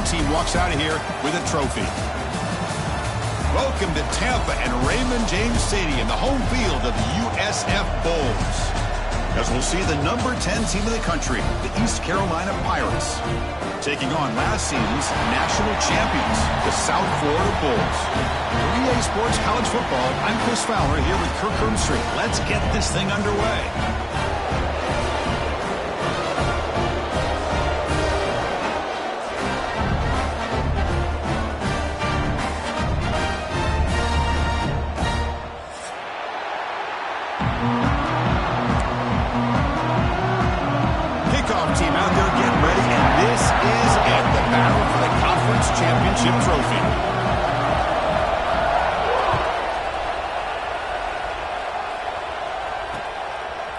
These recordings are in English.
team walks out of here with a trophy. Welcome to Tampa and Raymond James Stadium, the home field of the USF Bulls. As we'll see the number 10 team in the country, the East Carolina Pirates, taking on last season's national champions, the South Florida Bulls. For EA Sports College Football, I'm Chris Fowler here with Kirk Herbstreit. Let's get this thing underway. Team out there getting ready, and this is it, the battle for the conference championship trophy.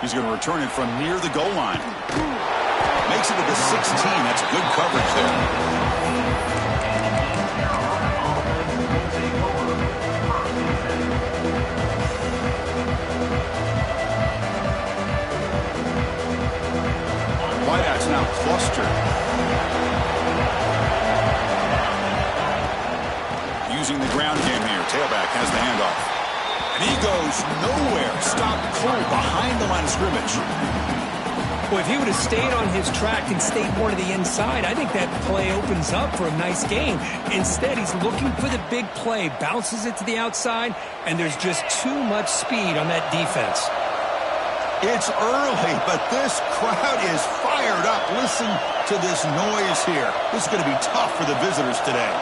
He's going to return it from near the goal line. Makes it to the 16. That's good coverage there. Wideout's now clustered. Using the ground game here. Tailback has the handoff. And he goes nowhere. Stopped cold behind the line of scrimmage. Well, if he would have stayed on his track and stayed more to the inside, I think that play opens up for a nice game. Instead, he's looking for the big play. Bounces it to the outside, and there's just too much speed on that defense. It's early, but this crowd is fired up. Listen to this noise here. This is going to be tough for the visitors today.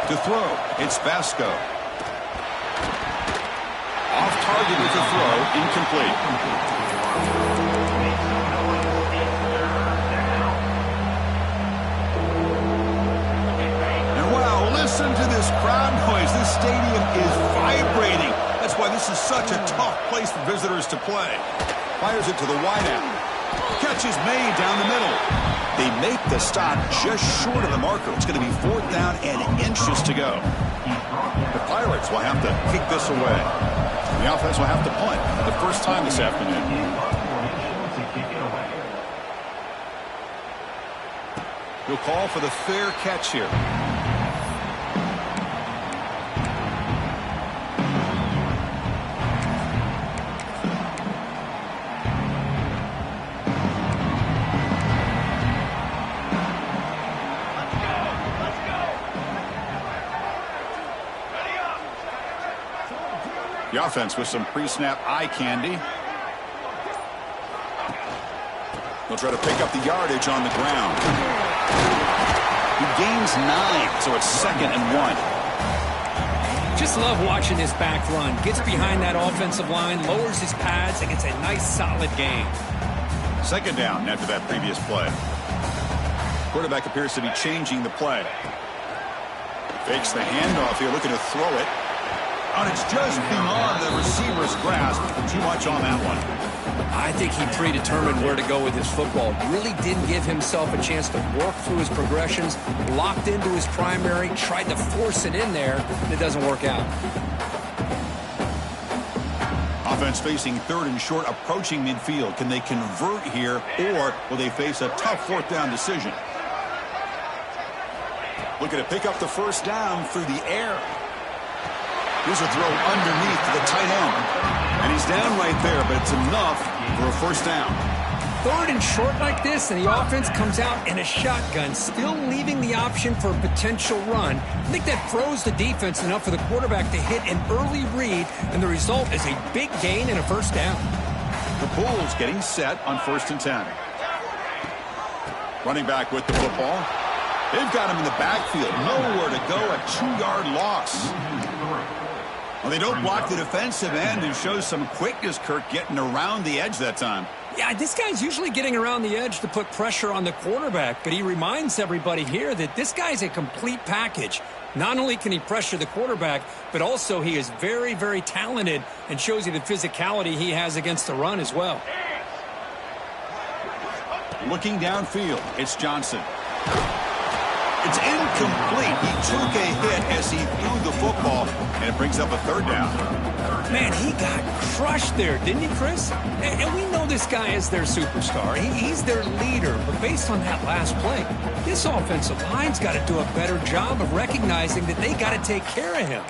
To throw, it's Vasco. Off target with the throw, incomplete. And wow, listen to this crowd noise. This stadium is vibrating. That's why this is such a tough place for visitors to play. Fires it to the wideout. Catch is made down the middle. They make the stop just short of the marker. It's going to be 4th down and inches to go. The Pirates will have to kick this away. The offense will have to punt the first time this afternoon. He'll call for the fair catch here. The offense with some pre-snap eye candy. They'll try to pick up the yardage on the ground. He gains 9, so it's 2nd and 1. Just love watching this back run. Gets behind that offensive line, lowers his pads, and gets a nice solid gain. 2nd down after that previous play. Quarterback appears to be changing the play. Fakes the handoff here, looking to throw it. And it's just beyond the receiver's grasp. Too much on that one. I think he predetermined where to go with his football. Really didn't give himself a chance to work through his progressions. Locked into his primary, tried to force it in there, and it doesn't work out. Offense facing 3rd and short, approaching midfield. Can they convert here, or will they face a tough 4th down decision? Looking to pick up the first down through the air. Here's a throw underneath the tight end. And he's down right there, but it's enough for a first down. 3rd and short like this, and the offense comes out in a shotgun, still leaving the option for a potential run. I think that throws the defense enough for the quarterback to hit an early read, and the result is a big gain and a first down. The Bulls getting set on 1st and 10. Running back with the football. They've got him in the backfield. Nowhere to go, a 2-yard loss. Well, they don't block the defensive end and show some quickness, Kirk, getting around the edge that time. Yeah, this guy's usually getting around the edge to put pressure on the quarterback, but he reminds everybody here that this guy's a complete package. Not only can he pressure the quarterback, but also he is very, very talented and shows you the physicality he has against the run as well. Looking downfield, it's Johnson. It's incomplete. He took a hit as he threw the football, and it brings up a third down. Man, he got crushed there, didn't he, Chris? And we know this guy is their superstar. He's their leader. But based on that last play, this offensive line's got to do a better job of recognizing that they got to take care of him.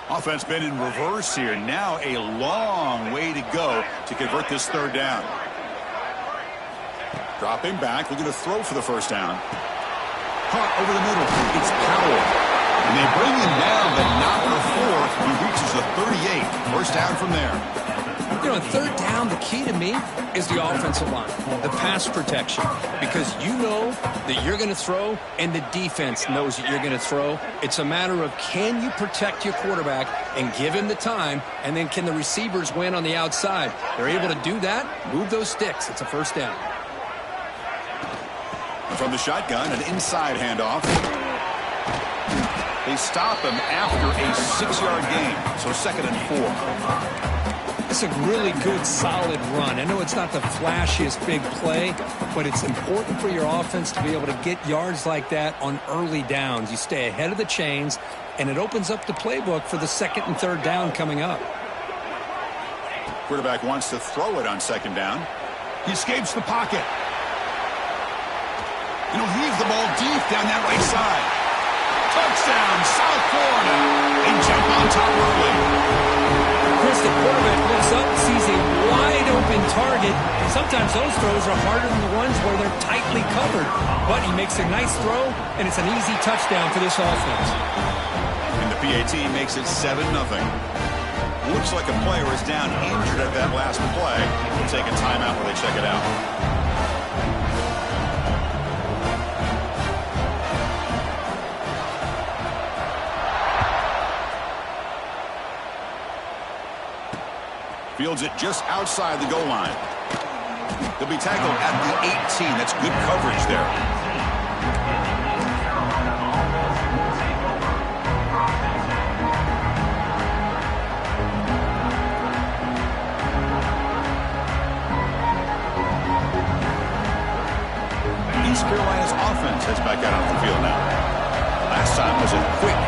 Offense been in reverse here. Now a long way to go to convert this third down. Dropping back, looking to throw for the first down. Caught over the middle. It's Powell. And they bring him down, but not before he reaches the 38. First down from there. You know, on third down, the key to me is the offensive line, the pass protection. Because you know that you're going to throw, and the defense knows that you're going to throw. It's a matter of can you protect your quarterback and give him the time, and then can the receivers win on the outside? They're able to do that, move those sticks. It's a first down. From the shotgun, an inside handoff. They stop him after a 6-yard gain, so 2nd and 4. It's a really good, solid run. I know it's not the flashiest big play, but it's important for your offense to be able to get yards like that on early downs. You stay ahead of the chains, and it opens up the playbook for the 2nd and 3rd down coming up. Quarterback wants to throw it on 2nd down. He escapes the pocket. And he'll heave the ball deep down that right side. Touchdown, South Florida. They jump on top early. Chris, the quarterback looks up, sees a wide-open target. And sometimes those throws are harder than the ones where they're tightly covered. But he makes a nice throw, and it's an easy touchdown for this offense. And the PAT makes it 7-0. Looks like a player is down injured at that last play. We'll take a timeout while they check it out. Fields it just outside the goal line. They'll be tackled at the 18. That's good coverage there. East Carolina's offense heads back out on the field now. Last time was a quick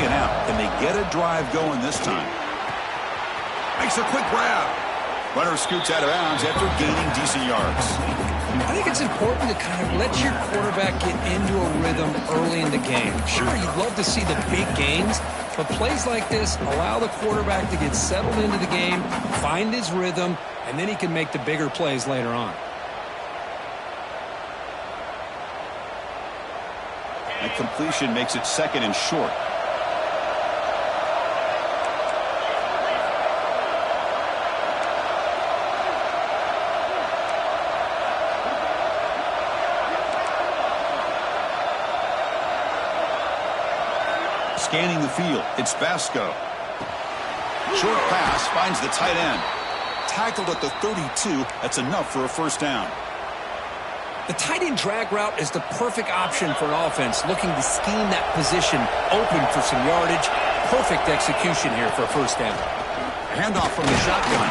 3 and out. Can they get a drive going this time? Makes a quick grab. Runner scoots out of bounds after gaining decent yards. I think it's important to kind of let your quarterback get into a rhythm early in the game. Sure, you'd love to see the big games, but plays like this allow the quarterback to get settled into the game, find his rhythm, and then he can make the bigger plays later on. That completion makes it 2nd and short. Scanning the field, it's Vasco. Short pass finds the tight end. Tackled at the 32, that's enough for a first down. The tight end drag route is the perfect option for an offense looking to scheme that position open for some yardage. Perfect execution here for a first down. Handoff from the shotgun.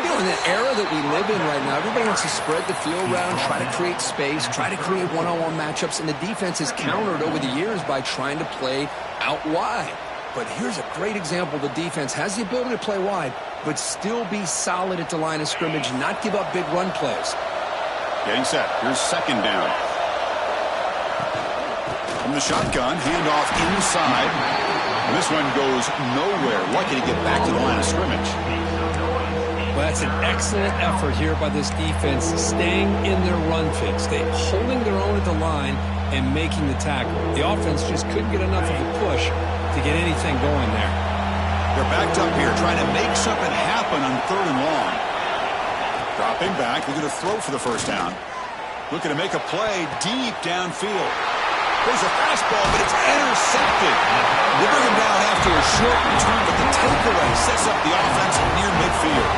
You know, in the era that we live in right now, everybody wants to spread the field around, try to create space, try to create one-on-one matchups, and the defense has countered over the years by trying to play out wide. But here's a great example. The defense has the ability to play wide, but still be solid at the line of scrimmage and not give up big run plays. Getting set. Here's 2nd down. From the shotgun, handoff inside. And this one goes nowhere. Lucky to get back to the line of scrimmage. Well, that's an excellent effort here by this defense, staying in their run fix. They holding their own at the line and making the tackle. The offense just couldn't get enough of a push to get anything going there. They're backed up here trying to make something happen on 3rd and long. Dropping back, looking to throw for the first down. Looking to make a play deep downfield. There's a fastball, but it's intercepted. They bring him down after a short return, but the takeaway sets up the offense near midfield.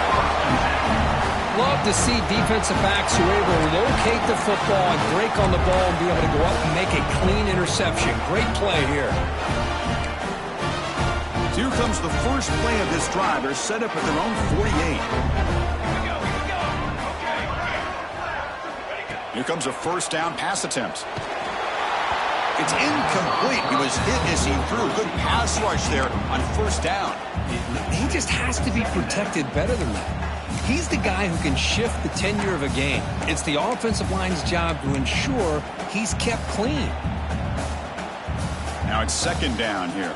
Love to see defensive backs who are able to locate the football and break on the ball and be able to go up and make a clean interception. Great play here. Here comes the first play of this drive. They're set up at their own 48. Here comes a first down pass attempt. It's incomplete. He was hit as he threw. Good pass rush there on first down. He just has to be protected better than that. He's the guy who can shift the tenure of a game. It's the offensive line's job to ensure he's kept clean. Now it's second down here.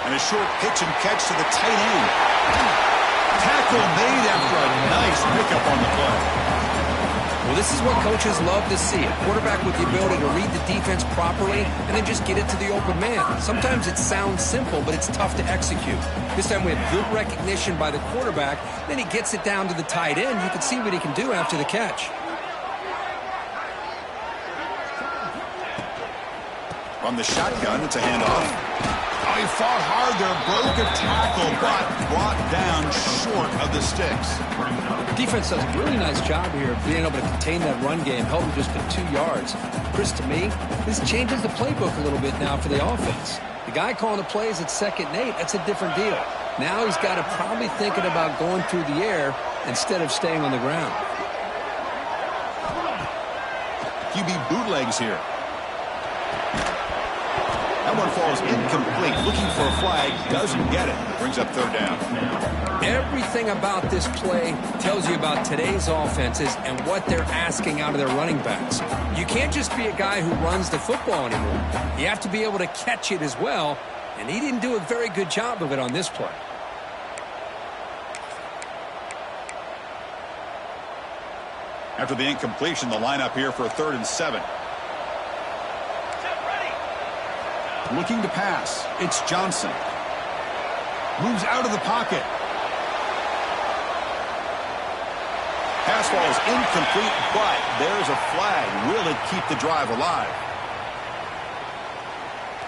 And a short pitch and catch to the tight end. Tackle made after a nice pickup on the play. Well, this is what coaches love to see. A quarterback with the ability to read the defense properly and then just get it to the open man. Sometimes it sounds simple, but it's tough to execute. This time we have good recognition by the quarterback. Then he gets it down to the tight end. You can see what he can do after the catch. From the shotgun, it's a handoff. Oh, he fought hard there, broke a tackle, but brought down short of the sticks. Defense does a really nice job here of being able to contain that run game, held him just for 2 yards. Chris, to me, this changes the playbook a little bit now for the offense. The guy calling the plays at 2nd and 8, that's a different deal. Now he's got to probably thinking about going through the air instead of staying on the ground. QB bootlegs here. That one falls incomplete. Looking for a flag. Doesn't get it. Brings up third down. Everything about this play tells you about today's offenses and what they're asking out of their running backs. You can't just be a guy who runs the football anymore. You have to be able to catch it as well, and he didn't do a very good job of it on this play. After the incompletion, the lineup here for a 3rd and 7. Looking to pass. It's Johnson. Moves out of the pocket. Pass ball is incomplete, but there's a flag. Will it keep the drive alive?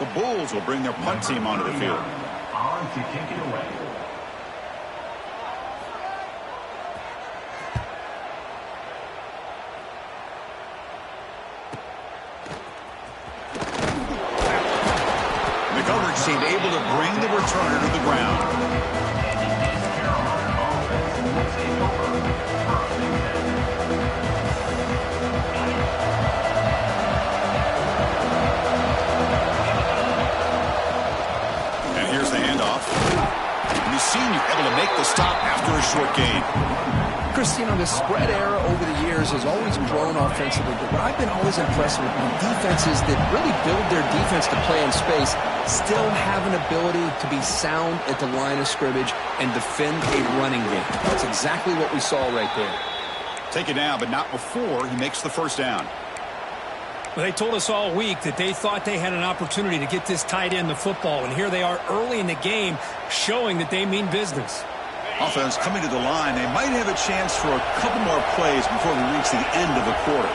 The Bulls will bring their punt team onto the field. On to kick it away. The coverage team able to bring the returner to the ground. And here's the handoff. And the senior able to make the stop after a short gain. Chris, you know, the spread era over the years has always grown offensively, but what I've been always impressed with defenses that really build their defense to play in space still have an ability to be sound at the line of scrimmage and defend a running game. That's exactly what we saw right there. Take it down, but not before he makes the first down. Well, they told us all week that they thought they had an opportunity to get this tight end the football, and here they are early in the game showing that they mean business. Offense coming to the line. They might have a chance for a couple more plays before we reach the end of the quarter.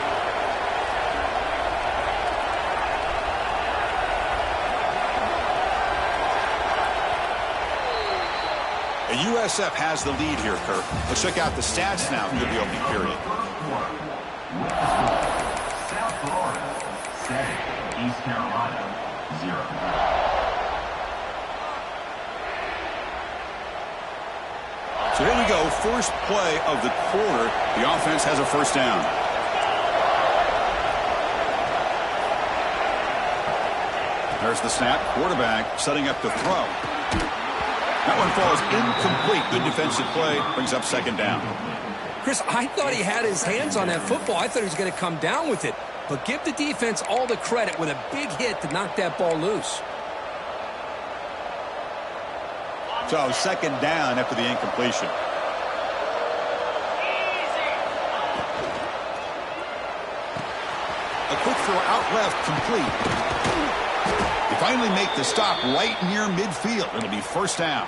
USF has the lead here, Kirk. Let's check out the stats now through the opening period. South Florida, 7. East Carolina, 0. So here we go. First play of the quarter. The offense has a first down. There's the snap. Quarterback setting up to throw. That one falls incomplete. Good defensive play. Brings up second down. Chris, I thought he had his hands on that football. I thought he was going to come down with it. But give the defense all the credit with a big hit to knock that ball loose. So second down after the incompletion. A quick throw out left, complete. They finally make the stop right near midfield. It'll be first down.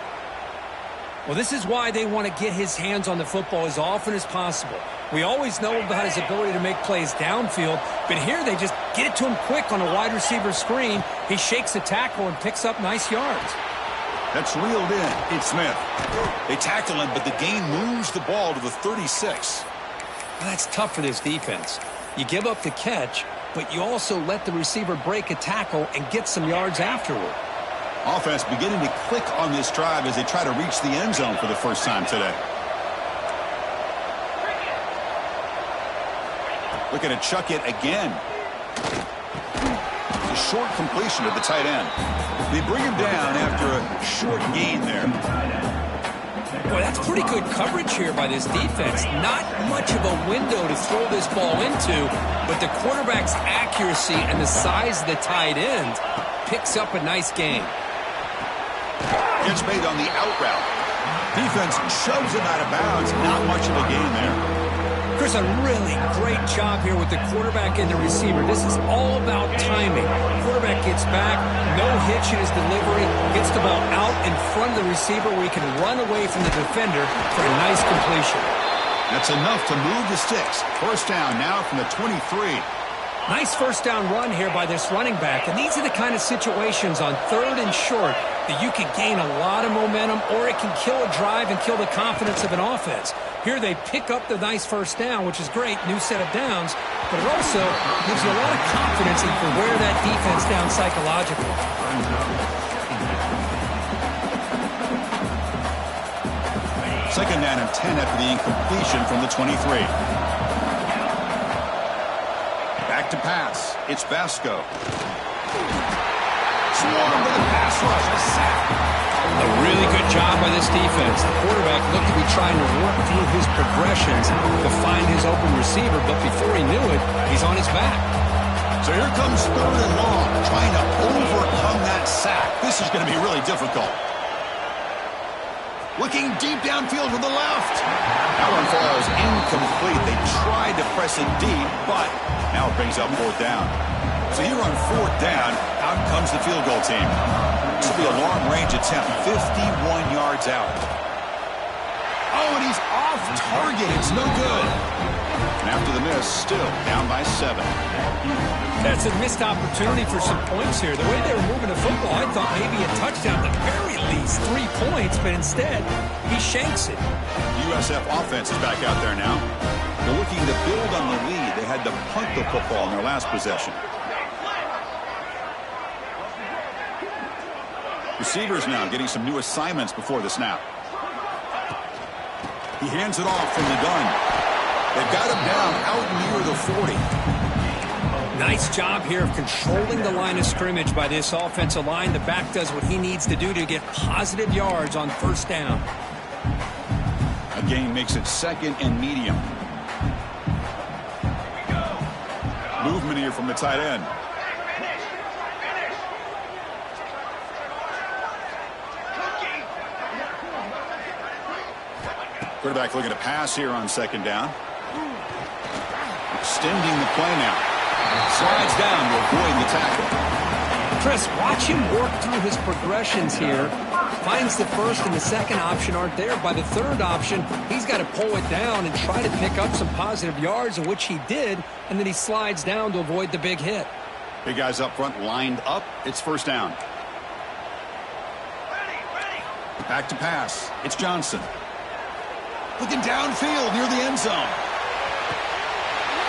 Well, this is why they want to get his hands on the football as often as possible. We always know about his ability to make plays downfield, but here they just get it to him quick on a wide receiver screen. He shakes the tackle and picks up nice yards. That's reeled in. It's Smith. They tackle him, but the gain moves the ball to the 36. Well, that's tough for this defense. You give up the catch, but you also let the receiver break a tackle and get some yards afterward. Offense beginning to click on this drive as they try to reach the end zone for the first time today. Looking to chuck it again. A short completion to the tight end. They bring him down after a short gain there. Boy, that's pretty good coverage here by this defense. Not much of a window to throw this ball into, but the quarterback's accuracy and the size of the tight end picks up a nice gain. Gets made on the out route. Defense shoves him out of bounds. Not much of a gain there. Chris, a really great job here with the quarterback and the receiver. This is all about timing. Quarterback gets back, no hitch in his delivery, gets the ball out in front of the receiver where he can run away from the defender for a nice completion. That's enough to move the sticks. First down now from the 23. Nice first down run here by this running back, and these are the kind of situations on 3rd and short that you can gain a lot of momentum, or it can kill a drive and kill the confidence of an offense. Here they pick up the nice first down, which is great, new set of downs, but it also gives you a lot of confidence in for wear that defense down psychologically. Second down and 10 after the incompletion from the 23. Back to pass. It's Basco. Swarm with a pass rush. A sack. A really good job by this defense. The quarterback looked to be trying to work through his progressions to find his open receiver, but before he knew it, he's on his back. So here comes 3rd and long, trying to overcome that sack. This is going to be really difficult. Looking deep downfield to the left. That one falls incomplete. They tried to press it deep, but now it brings up 4th down. So here on 4th down, out comes the field goal team. This will be a long-range attempt, 51 yards out. Oh, and he's off target. It's no good. And after the miss, still down by 7. That's a missed opportunity for some points here. The way they were moving the football, I thought maybe a touchdown, at the very least 3 points, but instead, he shanks it. USF offense is back out there now. They're looking to build on the lead. They had to punt the football in their last possession. Receivers now getting some new assignments before the snap. He hands it off from the gun. They've got him down out near the 40. Nice job here of controlling the line of scrimmage by this offensive line. The back does what he needs to do to get positive yards on first down. A gain makes it 2nd and medium. Movement here from the tight end. Quarterback looking to pass here on 2nd down. Extending the play now. Slides down to avoid the tackle. Chris, watch him work through his progressions here. Finds the first and the second option aren't there. By the 3rd option, he's got to pull it down and try to pick up some positive yards, of which he did, and then he slides down to avoid the big hit. Big guys up front lined up. It's first down. Back to pass. It's Johnson. Looking downfield near the end zone.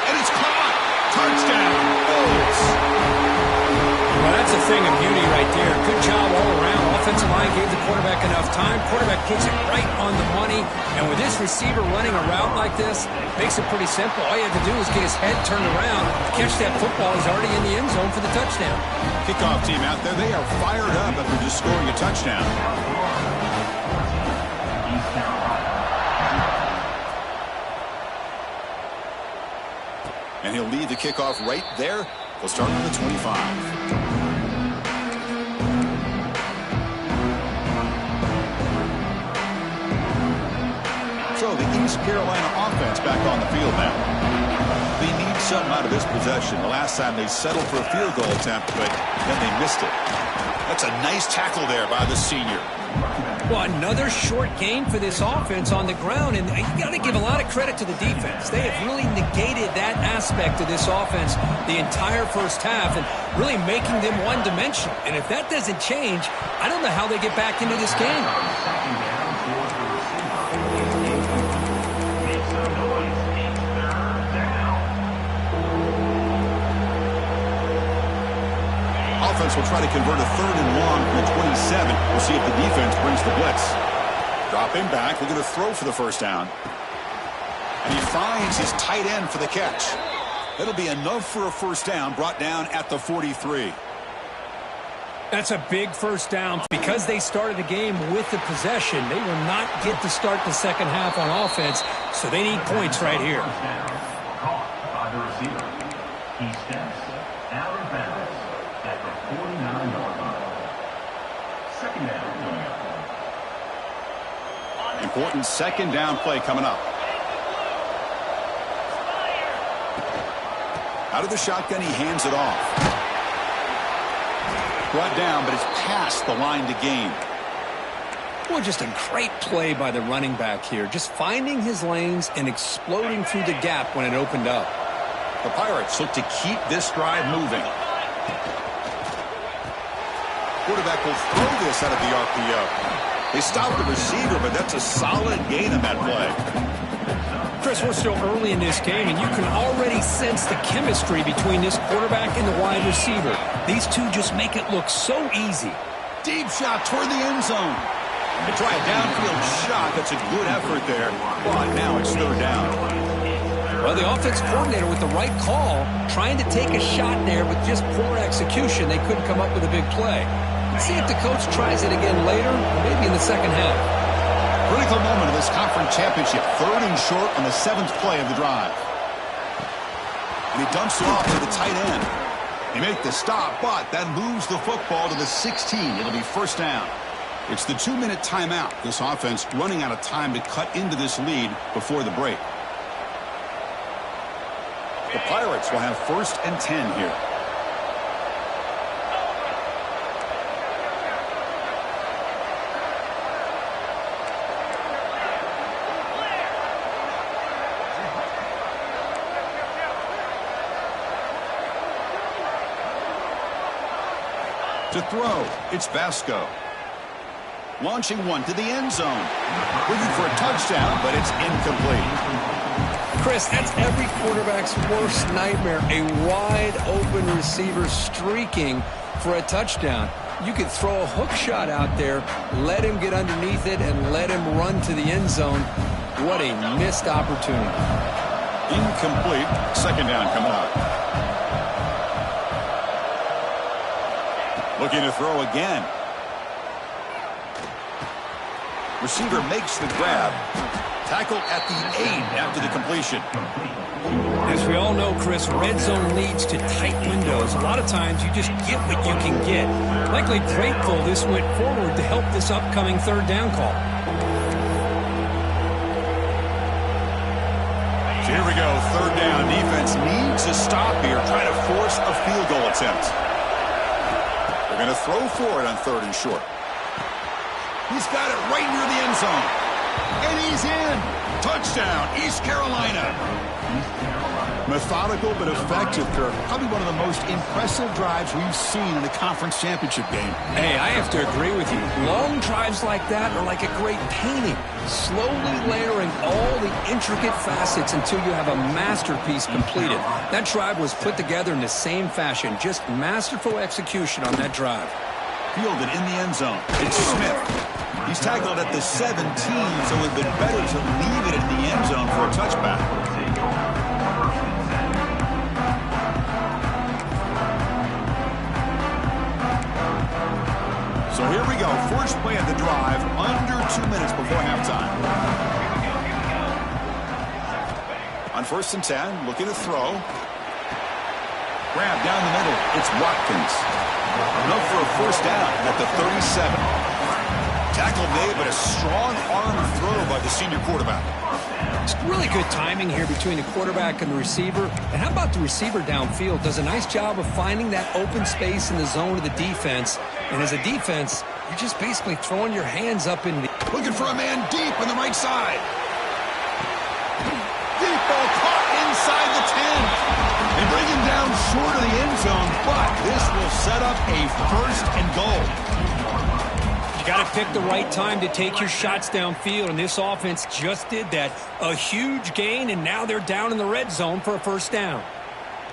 And it's caught. Touchdown. Bulls. Well, that's a thing of beauty right there. Good job all around. Offensive line gave the quarterback enough time. Quarterback puts it right on the money. And with this receiver running a route like this, makes it pretty simple. All you have to do is get his head turned around, catch that football. He's already in the end zone for the touchdown. Kickoff team out there. They are fired up after just scoring a touchdown. And he'll lead the kickoff right there. He'll start on the 25. So the East Carolina offense back on the field now. They need something out of this possession. The last time they settled for a field goal attempt, but then they missed it. That's a nice tackle there by the senior. Well, another short gain for this offense on the ground, and you got to give a lot of credit to the defense. They have really negated that aspect of this offense the entire first half and really making them one-dimensional. And if that doesn't change, I don't know how they get back into this game. offense will try to convert a 3rd and long from the 27. We'll see if the defense brings the blitz. Drop him back. We're going to throw for the first down. And he finds his tight end for the catch. That'll be enough for a first down, brought down at the 43. That's a big first down. Because they started the game with the possession, they will not get to start the second half on offense, so they need points right here. Caught by the receiver. He steps out of bounds at the 49-yard line. Second down coming up. Important second down play coming up. Out of the shotgun, he hands it off. Brought down, but it's past the line to gain. Well, just a great play by the running back here. Just finding his lanes and exploding through the gap when it opened up. The Pirates look to keep this drive moving. Quarterback will throw this out of the RPO. They stop the receiver, but that's a solid gain on that play. Chris, we're still early in this game, and you can already sense the chemistry between this quarterback and the wide receiver. These two just make it look so easy. Deep shot toward the end zone. They try a downfield shot. That's a good effort there. But now it's 3rd down. Well, the offense coordinator with the right call, trying to take a shot there, but just poor execution. They couldn't come up with a big play. Let's see if the coach tries it again later, or maybe in the second half. Critical moment of this conference championship. 3rd and short on the 7th play of the drive. And he dumps it off to the tight end. They make the stop, but that moves the football to the 16. It'll be first down. It's the 2-minute timeout. This offense running out of time to cut into this lead before the break. The Pirates will have 1st and 10 here. To throw, it's Vasco. Launching one to the end zone. Looking for a touchdown, but it's incomplete. Chris, that's every quarterback's worst nightmare. A wide-open receiver streaking for a touchdown. You could throw a hook shot out there, let him get underneath it, and let him run to the end zone. What a missed opportunity. Incomplete. Second down coming up. Looking to throw again. Receiver makes the grab. Tackle at the 8 after the completion. As we all know, Chris, red zone leads to tight windows. A lot of times you just get what you can get. Likely grateful this went forward to help this upcoming 3rd down call. So here we go, 3rd down. Defense needs a stop here, trying to force a field goal attempt. They're going to throw for it on 3rd and short. He's got it right near the end zone. And he's in. Touchdown, East Carolina. Methodical but effective, Kirk. Probably one of the most impressive drives we've seen in a conference championship game. Hey, I have to agree with you. Long drives like that are like a great painting. Slowly layering all the intricate facets until you have a masterpiece completed. That drive was put together in the same fashion. Just masterful execution on that drive. Fielded in the end zone. It's Smith. He's tackled at the 17, so it would have been better to leave it in the end zone for a touchback. So here we go. First play of the drive, under 2 minutes before halftime. On 1st and 10, looking to throw. Grab down the middle. It's Watkins. Enough for a first down at the 37. Tackle made, but a strong arm throw by the senior quarterback. It's really good timing here between the quarterback and the receiver. And how about the receiver downfield? Does a nice job of finding that open space in the zone of the defense. And as a defense, you're just basically throwing your hands up in the... Looking for a man deep on the right side. Deep ball caught inside the 10. They bring him down short of the end zone, but this will set up a 1st and goal. You got to pick the right time to take your shots downfield, and this offense just did that. A huge gain, and now they're down in the red zone for a first down.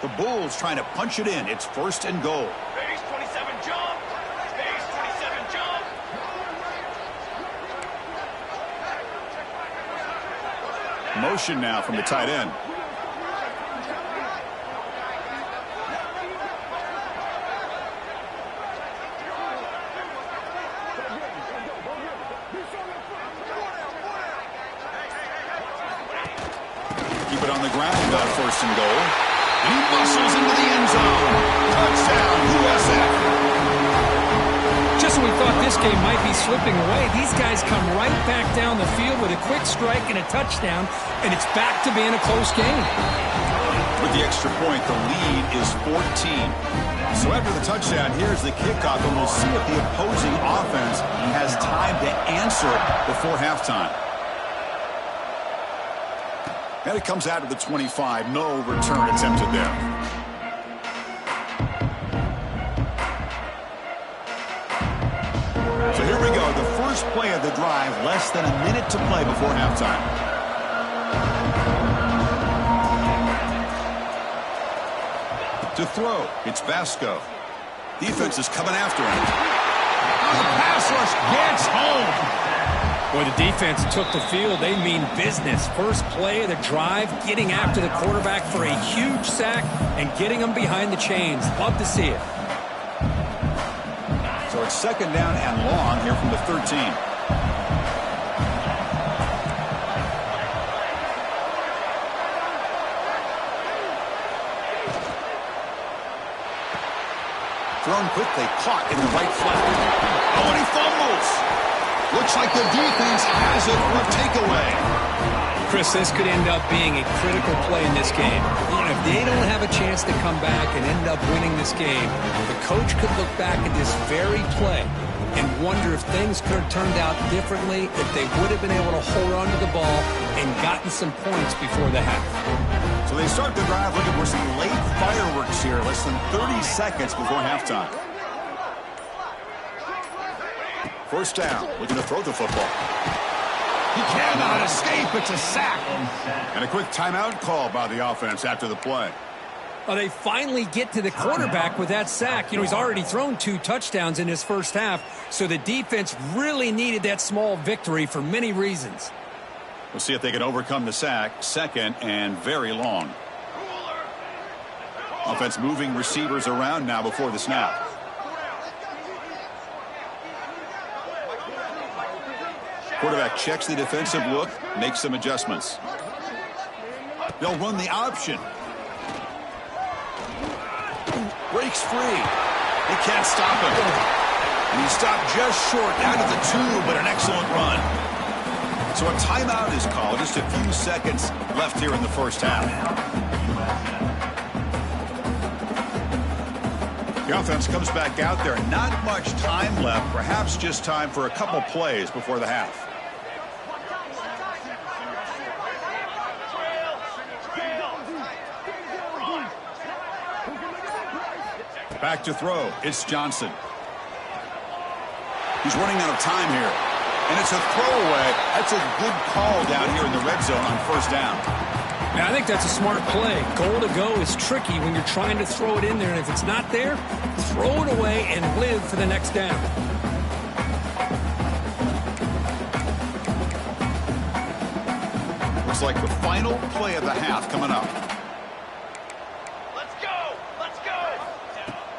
The Bulls trying to punch it in. It's 1st and goal. Base 27 Motion now from the tight end. Keep it on the ground, got first and goal. And he muscles into the end zone. Touchdown, USF. Just when we thought this game might be slipping away, these guys come right back down the field with a quick strike and a touchdown, and it's back to being a close game. With the extra point, the lead is 14. So after the touchdown, here's the kickoff, and we'll see if the opposing offense has time to answer before halftime. And it comes out of the 25. No return attempted there. So here we go. The first play of the drive. Less than a minute to play before halftime. To throw. It's Vasco. Defense is coming after him. The pass rush gets home. Boy, the defense took the field. They mean business. First play of the drive, getting after the quarterback for a huge sack and getting him behind the chains. Love to see it. So it's second down and long here from the 13. Thrown quickly, caught in the right flat. Oh, and he fumbles. Looks like the defense has it for a takeaway. Chris, this could end up being a critical play in this game. You know, if they don't have a chance to come back and end up winning this game, the coach could look back at this very play and wonder if things could have turned out differently, if they would have been able to hold on to the ball and gotten some points before the half. So they start the drive looking for some late fireworks here, less than 30 seconds before halftime. First down, looking to throw the football. He cannot escape. It's a sack. And a quick timeout call by the offense after the play. Well, they finally get to the quarterback with that sack. You know, he's already thrown 2 touchdowns in his first half, so the defense really needed that small victory for many reasons. We'll see if they can overcome the sack. Second and very long. Offense moving receivers around now before the snap. Quarterback checks the defensive look, makes some adjustments. They'll run the option. Breaks free. They can't stop him. And he stopped just short out of the 2, but an excellent run. So a timeout is called. Just a few seconds left here in the first half. The offense comes back out there. Not much time left. Perhaps just time for a couple plays before the half. Back to throw. It's Johnson. He's running out of time here. And it's a throwaway. That's a good call down here in the red zone on first down. Now, I think that's a smart play. Goal to go is tricky when you're trying to throw it in there. And if it's not there, throw it away and live for the next down. Looks like the final play of the half coming up.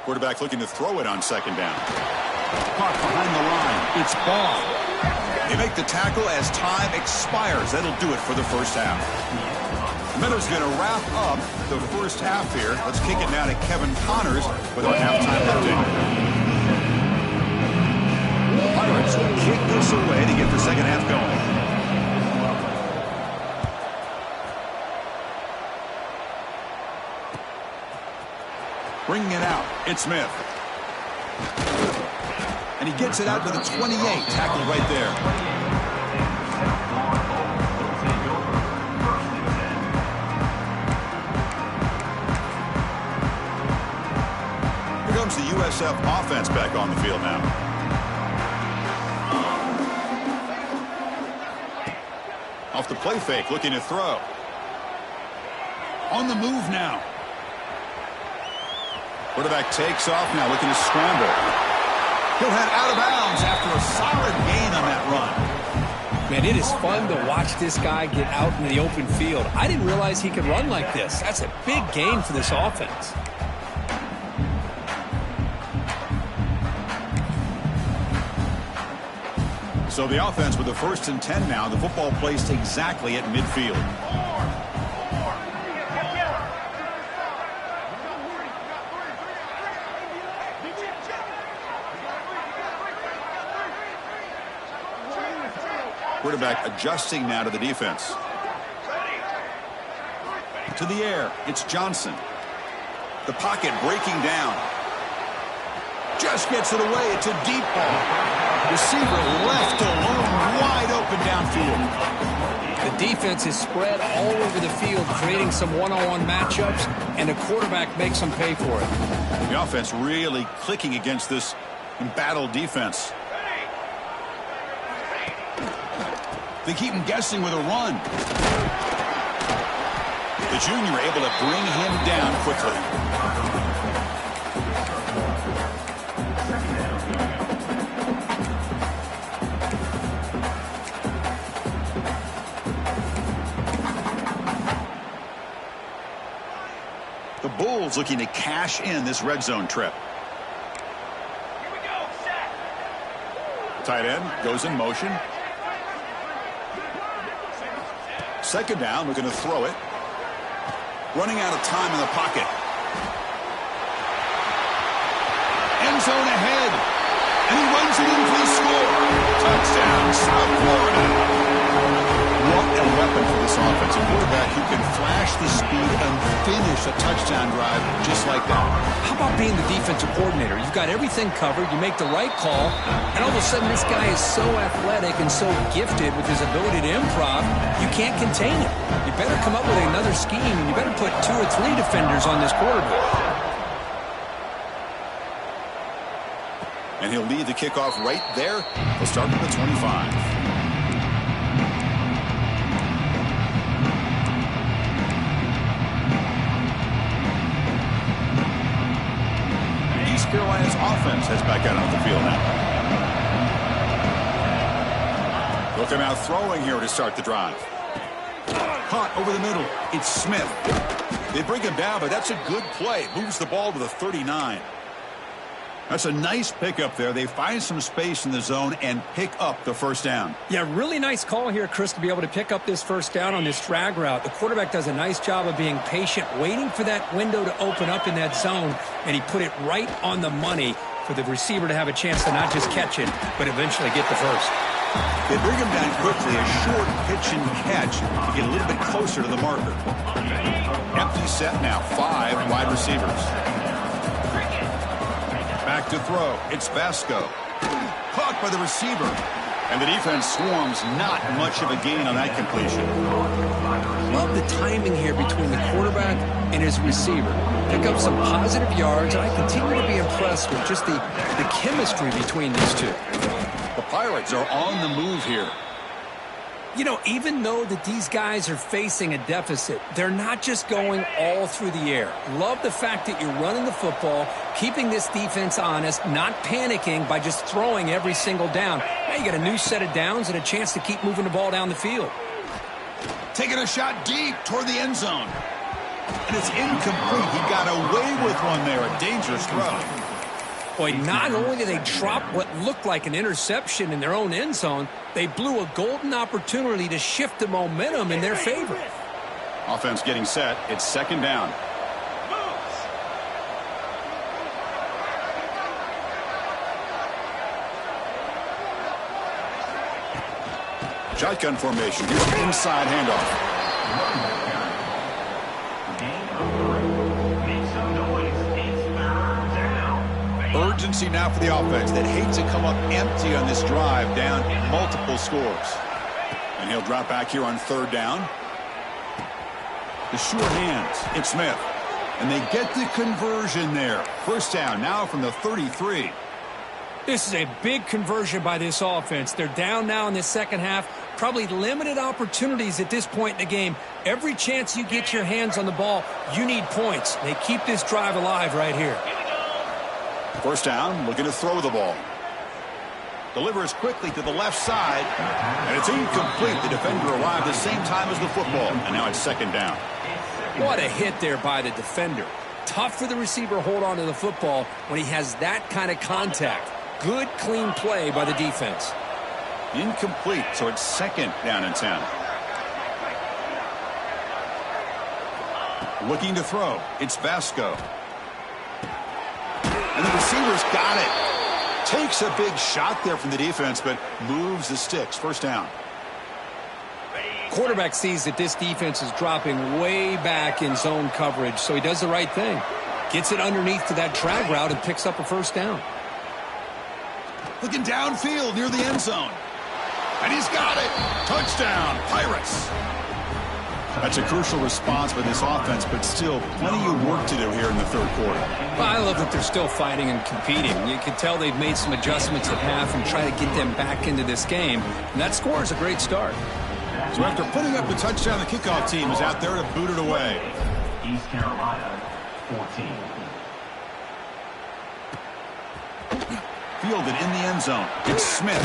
Quarterback looking to throw it on second down. Caught behind the line. It's ball. They make the tackle as time expires. That'll do it for the first half. Miller's going to wrap up the first half here. Let's kick it now to Kevin Connors with our halftime update. The Pirates will kick this away to get the second half going. Bringing it out, it's Smith. And he gets it out to the 28, tackled right there. Here comes the USF offense back on the field now. Off the play fake, looking to throw. On the move now. Quarterback takes off now, looking to scramble. He'll head out of bounds after a solid gain on that run. And it is fun to watch this guy get out in the open field. I didn't realize he could run like this. That's a big gain for this offense. So the offense with the 1st and 10 now. The football placed exactly at midfield. Quarterback adjusting now to the defense. To the air, it's Johnson. The pocket breaking down. Just gets it away. It's a deep ball. Receiver left alone, wide open downfield. The defense is spread all over the field, creating some one-on-one matchups, and the quarterback makes them pay for it. The offense really clicking against this embattled defense. They keep him guessing with a run. The junior able to bring him down quickly. The Bulls looking to cash in this red zone trip. Here we go, set. Tight end goes in motion. Second down, looking to throw it. Running out of time in the pocket. End zone ahead. And he runs it in for the score. Touchdown, South Florida. What a weapon for this offense. A quarterback who can flash the speed and finish a touchdown drive just like that. How about being the defensive coordinator? You've got everything covered. You make the right call. And all of a sudden, this guy is so athletic and so gifted with his ability to improv, you can't contain him. You better come up with another scheme, and you better put 2 or 3 defenders on this quarterback. And he'll lead the kickoff right there. He'll start with the 25. Carolina's offense heads back out onto the field now. Look him out throwing here to start the drive. Caught over the middle. It's Smith. They bring him down, but that's a good play. Moves the ball to the 39. That's a nice pickup there. They find some space in the zone and pick up the first down. Yeah, really nice call here, Chris, to be able to pick up this first down on this drag route. The quarterback does a nice job of being patient, waiting for that window to open up in that zone, and he put it right on the money for the receiver to have a chance to not just catch it, but eventually get the first. They bring him down quickly, a short pitch and catch to get a little bit closer to the marker. Empty set now, 5 wide receivers. Back to throw. It's Vasco. Caught by the receiver. And the defense swarms. Not much of a gain on that completion. Love the timing here between the quarterback and his receiver. Pick up some positive yards, and I continue to be impressed with just the chemistry between these two. The Pirates are on the move here. You know, even though that these guys are facing a deficit, they're not just going all through the air. Love the fact that you're running the football, keeping this defense honest, not panicking by just throwing every single down. Now you got a new set of downs and a chance to keep moving the ball down the field. Taking a shot deep toward the end zone. And it's incomplete. He got away with one there. A dangerous throw. Boy, not only did they drop what looked like an interception in their own end zone, they blew a golden opportunity to shift the momentum in their favor. Offense getting set. It's second down. Shotgun formation. Here's an inside handoff. Urgency now for the offense that hates to come up empty on this drive, down multiple scores. And he'll drop back here on third down. The sure hands. It's Smith. And they get the conversion there. First down now from the 33. This is a big conversion by this offense. They're down now in the second half. Probably limited opportunities at this point in the game. Every chance you get your hands on the ball, you need points. They keep this drive alive right here. First down, looking to throw the ball. Delivers quickly to the left side. And it's incomplete. The defender arrived the same time as the football. And now it's second down. What a hit there by the defender. Tough for the receiver to hold on to the football when he has that kind of contact. Good, clean play by the defense. Incomplete, so it's second down and 10. Looking to throw. It's Vasco. And the receiver's got it. Takes a big shot there from the defense, but moves the sticks. First down. Quarterback sees that this defense is dropping way back in zone coverage, so he does the right thing. Gets it underneath to that drag route and picks up a first down. Looking downfield near the end zone. And he's got it. Touchdown, Pirates. That's a crucial response by this offense, but still plenty of work to do here in the third quarter. Well, I love that they're still fighting and competing. You can tell they've made some adjustments at half and try to get them back into this game. And that score is a great start. So after putting up the touchdown, the kickoff team is out there to boot it away. East Carolina, 14. Fielded in the end zone. It's Smith.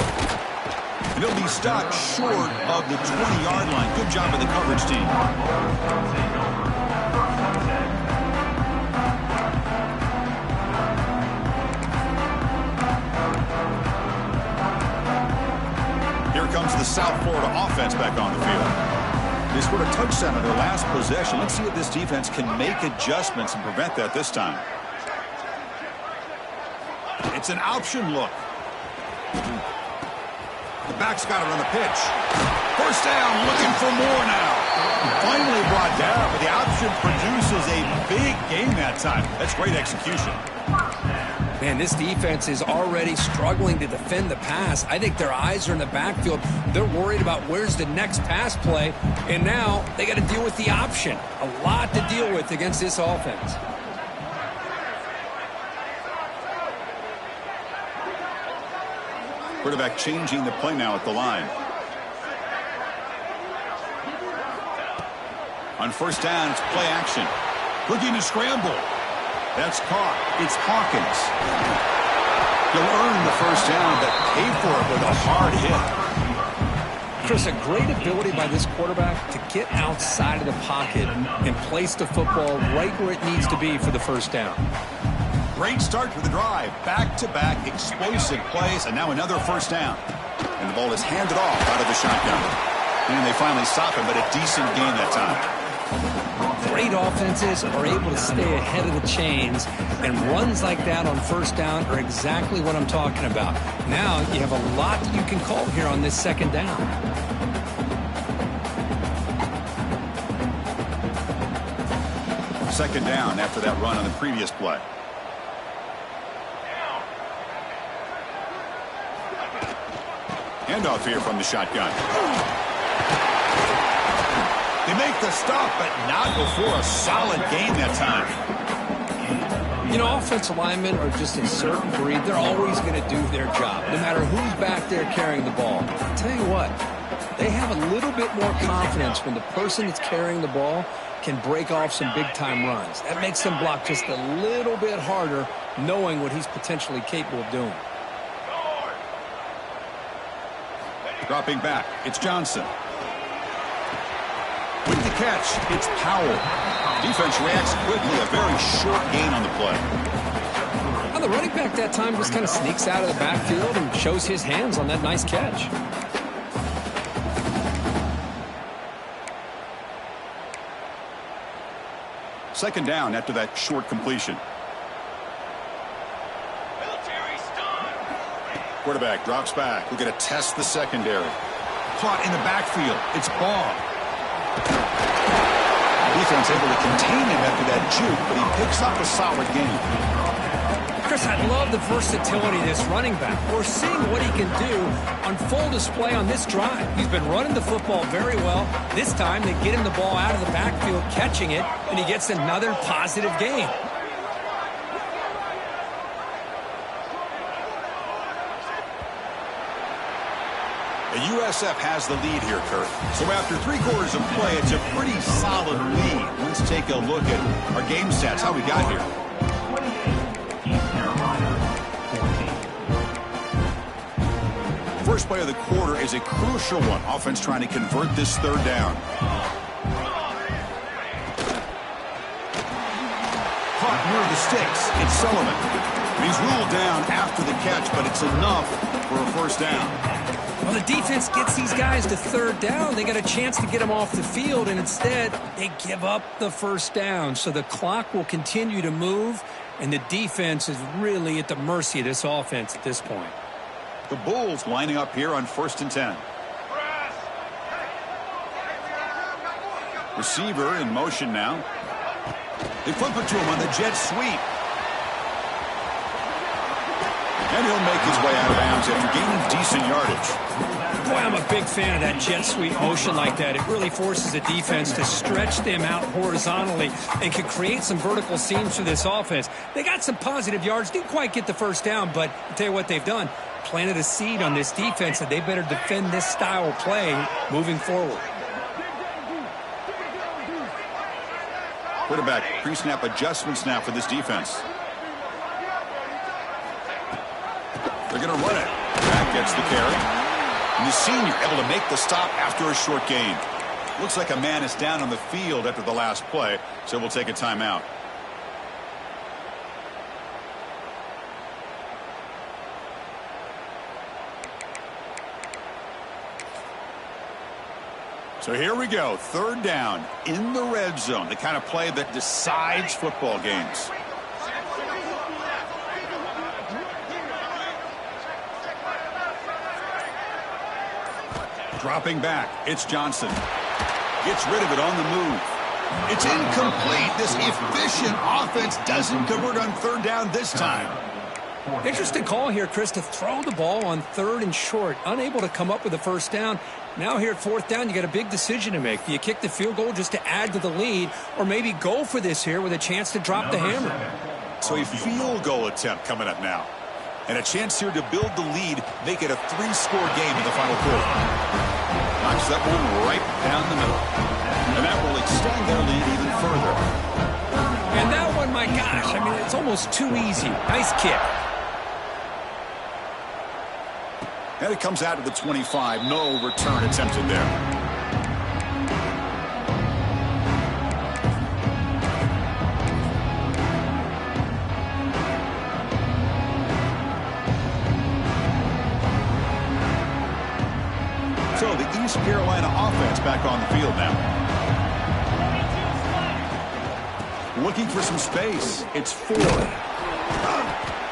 And he'll be stopped short of the 20-yard line. Good job by the coverage team. Here comes the South Florida offense back on the field. They scored a touchdown on their last possession. Let's see if this defense can make adjustments and prevent that this time. It's an option look. The back's got it on the pitch. First down, looking for more now. Finally brought down, but the option produces a big gain that time. That's great execution. Man, this defense is already struggling to defend the pass. I think their eyes are in the backfield. They're worried about where's the next pass play, and now they got to deal with the option. A lot to deal with against this offense. Quarterback changing the play now at the line. On first down, it's play action. Looking to scramble. That's caught. It's Hawkins. He'll earn the first down, but pay for it with a hard hit. Chris, a great ability by this quarterback to get outside of the pocket and place the football right where it needs to be for the first down. Great start to the drive. Back-to-back explosive plays, and now another first down. And the ball is handed off out of the shotgun. And they finally stop him, but a decent gain that time. Great offenses are able to stay ahead of the chains, and runs like that on first down are exactly what I'm talking about. Now you have a lot that you can call here on this second down. Second down after that run on the previous play. Handoff here from the shotgun. They make the stop, but not before a solid gain that time. You know, offensive linemen are just a certain breed. They're always going to do their job, no matter who's back there carrying the ball. I'll tell you what, they have a little bit more confidence when the person that's carrying the ball can break off some big-time runs. That makes them block just a little bit harder, knowing what he's potentially capable of doing. Dropping back, it's Johnson. With the catch, it's Powell. Defense reacts quickly, a very short gain on the play. Well, the running back that time just kind of sneaks out of the backfield and shows his hands on that nice catch. Second down after that short completion. Quarterback drops back. We're going to test the secondary. Caught in the backfield. It's Baugh. Defense able to contain him after that juke, but he picks up a solid gain. Chris, I love the versatility of this running back. We're seeing what he can do on full display on this drive. He's been running the football very well. This time they get him the ball out of the backfield, catching it, and he gets another positive gain. The USF has the lead here, Kurt. So after 3 quarters of play, it's a pretty solid lead. Let's take a look at our game stats, how we got here. first play of the quarter is a crucial one. Offense trying to convert this third down. Caught near the sticks. It's Sullivan. He's ruled down after the catch, but it's enough for a first down. Well, the defense gets these guys to third down. They got a chance to get them off the field, and instead they give up the first down. So the clock will continue to move, and the defense is really at the mercy of this offense at this point. The Bulls lining up here on 1st and 10. Receiver in motion now. They flip it to him on the jet sweep. And he'll make his way out of bounds after gaining decent yardage. Boy, I'm a big fan of that jet sweep motion like that. It really forces the defense to stretch them out horizontally and can create some vertical seams for this offense. They got some positive yards, didn't quite get the first down, but I'll tell you what they've done. Planted a seed on this defense that they better defend this style of play moving forward. Quarterback pre-snap adjustments now for this defense. They're going to run it. Back gets the carry. And the senior able to make the stop after a short gain. Looks like a man is down on the field after the last play, so we'll take a timeout. So here we go. Third down in the red zone. The kind of play that decides football games. Dropping back, it's Johnson. Gets rid of it on the move. It's incomplete. This efficient offense doesn't convert on third down this time. Interesting call here, Chris, to throw the ball on 3rd and short. Unable to come up with a first down. Now here at 4th down, you got a big decision to make. Do you kick the field goal just to add to the lead, or maybe go for this here with a chance to drop the hammer? So a field goal attempt coming up now. And a chance here to build the lead, make it a 3-score game in the final quarter. Knocks that one right down the middle. And that will extend their lead even further. And that one, my gosh, I mean, it's almost too easy. Nice kick. And it comes out to the 25. No return attempted there. So the East Carolina offense back on the field now. Looking for some space. It's 4.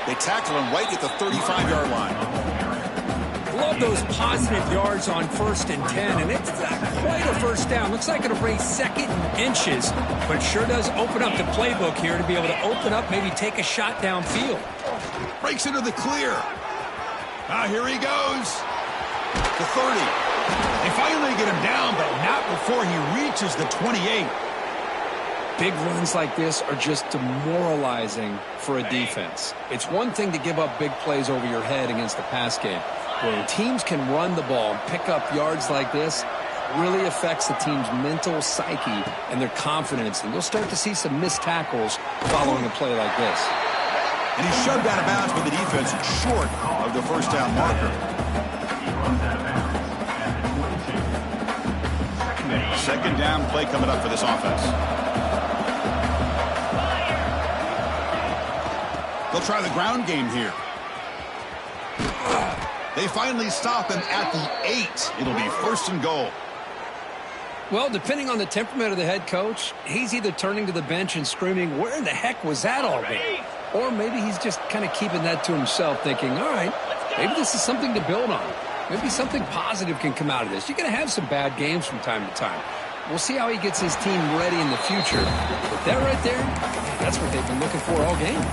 They tackle him right at the 35-yard line. Love those positive yards on 1st and 10, and it's quite a first down. Looks like it'll bring 2nd and inches, but it sure does open up the playbook here to be able to open up, maybe take a shot downfield. Breaks into the clear. Here he goes. The 30. They finally get him down, but not before he reaches the 28. Big runs like this are just demoralizing for a defense. It's one thing to give up big plays over your head against the pass game. When teams can run the ball and pick up yards like this, it really affects the team's mental psyche and their confidence. And you'll start to see some missed tackles following a play like this. And he's shoved out of bounds by the defense short of the first down marker. Second down play coming up for this offense. They'll try the ground game here. They finally stop him at the 8. It'll be 1st and goal. Well, depending on the temperament of the head coach, he's either turning to the bench and screaming, where in the heck was that already? Or maybe he's just kind of keeping that to himself, thinking, all right, maybe this is something to build on. Maybe something positive can come out of this. You're going to have some bad games from time to time. We'll see how he gets his team ready in the future. But that right there, that's what they've been looking for all game.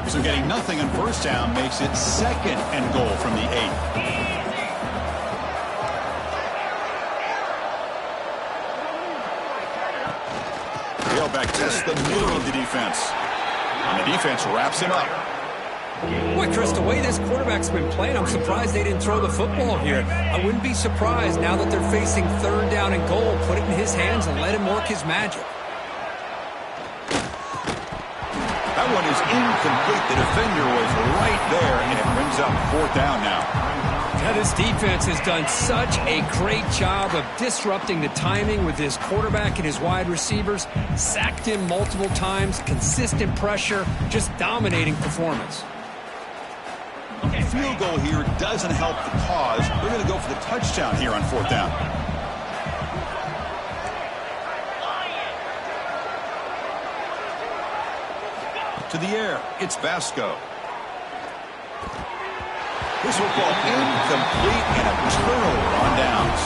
So getting nothing on first down makes it 2nd and goal from the 8. Tailback tests the middle of the defense. And the defense wraps him up. Boy, Chris, the way this quarterback's been playing, I'm surprised they didn't throw the football here. I wouldn't be surprised now that they're facing 3rd down and goal. Put it in his hands and let him work his magic. That That one is incomplete. The defender was right there, and it brings up 4th down now. Yeah, this defense has done such a great job of disrupting the timing with his quarterback and his wide receivers. Sacked him multiple times, consistent pressure, just dominating performance. Field goal here doesn't help the cause. We're going to go for the touchdown here on 4th down. To the air, it's Vasco. This will fall incomplete and a turnover on downs.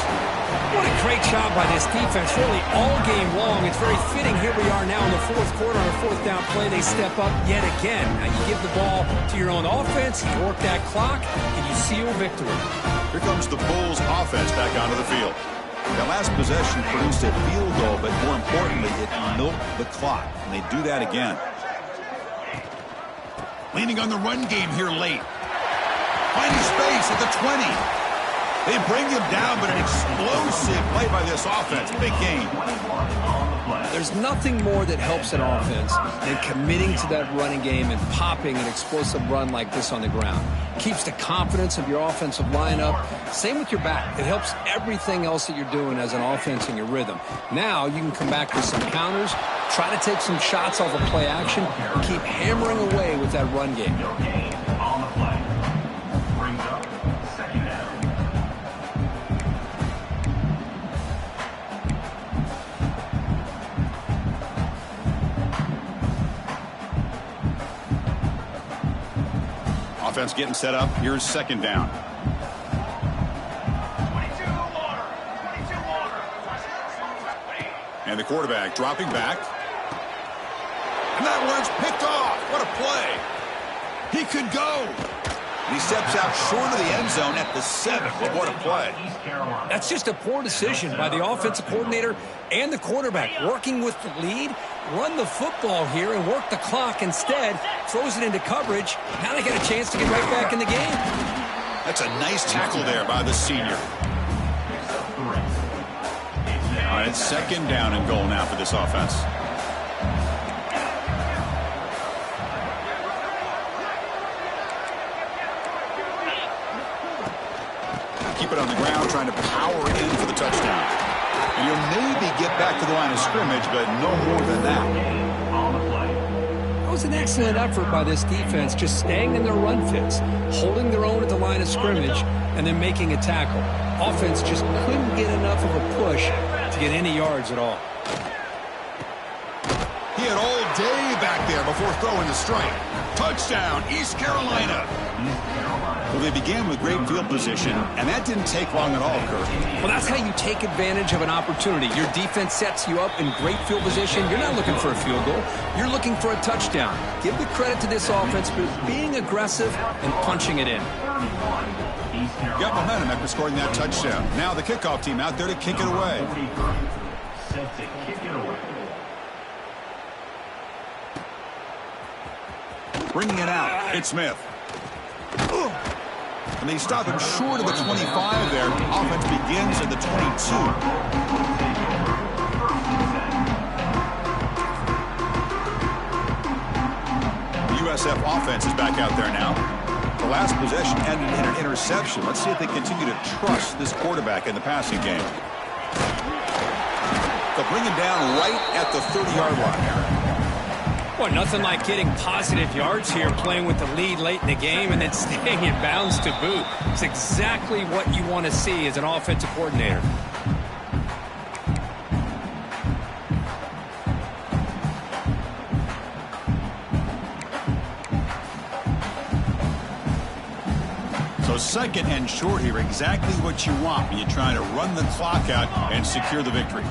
What a great job by this defense, really all game long. It's very fitting. Here we are now in the 4th quarter on a 4th down play. They step up yet again. Now you give the ball to your own offense, you work that clock, and you seal victory. Here comes the Bulls offense back onto the field. That last possession produced a field goal, but more importantly, it milked the clock. And they do that again. Leaning on the run game here late. Finding space at the 20. They bring him down, but an explosive play by this offense. Big game. There's nothing more that helps an offense than committing to that running game and popping an explosive run like this on the ground. Keeps the confidence of your offensive lineup. Same with your back. It helps everything else that you're doing as an offense in your rhythm. Now you can come back with some counters, try to take some shots off of play action, and keep hammering away with that run game. Offense getting set up. Here's 2nd down. And the quarterback dropping back. And that one's picked off. What a play. He could go. He steps out short of the end zone at the 7. But what a play. That's just a poor decision by the offensive coordinator and the quarterback. Working with the lead, run the football here and work the clock. Instead, throws it into coverage. Now they get a chance to get right back in the game. That's a nice tackle there by the senior. All right, it's 2nd down and goal now for this offense. Keep it on the ground, trying to power in for the touchdown. And you'll maybe get back to the line of scrimmage, but no more than that. That was an excellent effort by this defense, just staying in their run fits, holding their own at the line of scrimmage, and then making a tackle. Offense just couldn't get enough of a push to get any yards at all. He had all day back there before throwing the strike. Touchdown, East Carolina. Well, they began with great field position, and that didn't take long at all, Kurt. Well, that's how you take advantage of an opportunity. Your defense sets you up in great field position. You're not looking for a field goal. You're looking for a touchdown. Give the credit to this offense for being aggressive and punching it in. Got momentum after scoring that touchdown. Now the kickoff team out there to kick it away. Bringing it out, it's Smith. And they stop him short of the 25 there. Offense begins at the 22. USF offense is back out there now. The last possession ended in an interception. Let's see if they continue to trust this quarterback in the passing game. They'll bring him down right at the 30-yard line. Well, nothing like getting positive yards here, playing with the lead late in the game and then staying in bounds to boot. It's exactly what you want to see as an offensive coordinator. So 2nd and short here, exactly what you want when you're trying to run the clock out and secure the victory.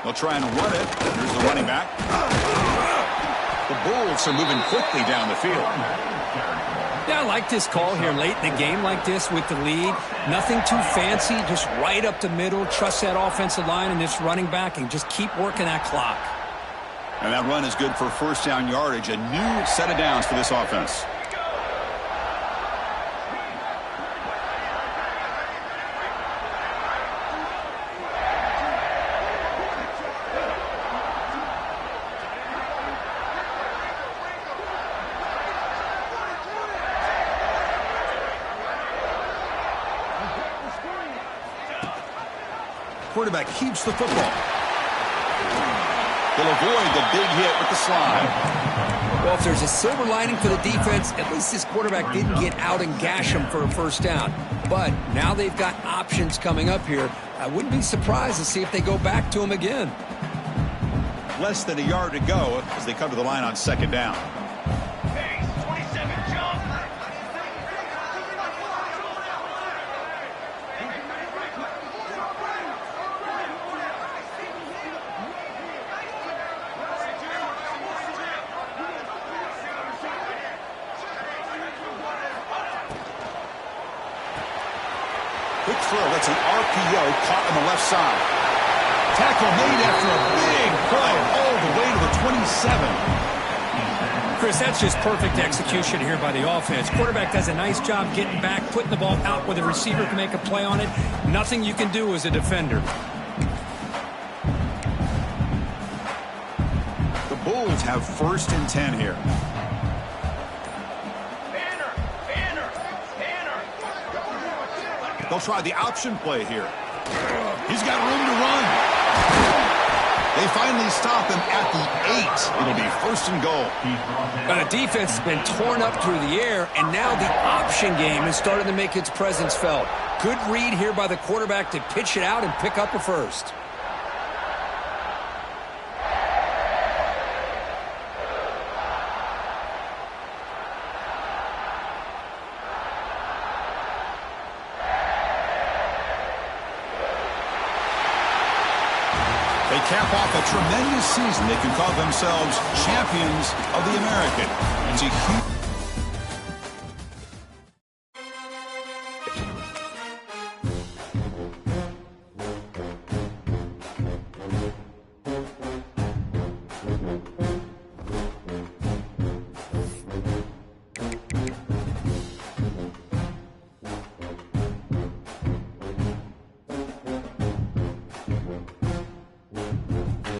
They'll try and run it. Here's the running back. The Bulls are moving quickly down the field. Yeah, I like this call here late in the game like this with the lead. Nothing too fancy, just right up the middle. Trust that offensive line and this running back and just keep working that clock. And that run is good for 1st down yardage. A new set of downs for this offense. quarterback keeps the football. They'll avoid the big hit with the slide. Well, if there's a silver lining for the defense, at least this quarterback didn't get out and gash him for a first down. But now they've got options coming up here. I wouldn't be surprised to see if they go back to him again. Less than a yard to go as they come to the line on second down. Quick throw, that's an RPO caught on the left side. Tackle made after a big play all the way to the 27. Chris, that's just perfect execution here by the offense. Quarterback does a nice job getting back, putting the ball out where the receiver can make a play on it. Nothing you can do as a defender. The Bulls have 1st and 10 here. They'll try the option play here. He's got room to run. They finally stop him at the 8. It'll be 1st and goal. The defense has been torn up through the air, and now the option game is starting to make its presence felt. Good read here by the quarterback to pitch it out and pick up a first. They cap off a tremendous season. They can call themselves champions of the American. It's a huge...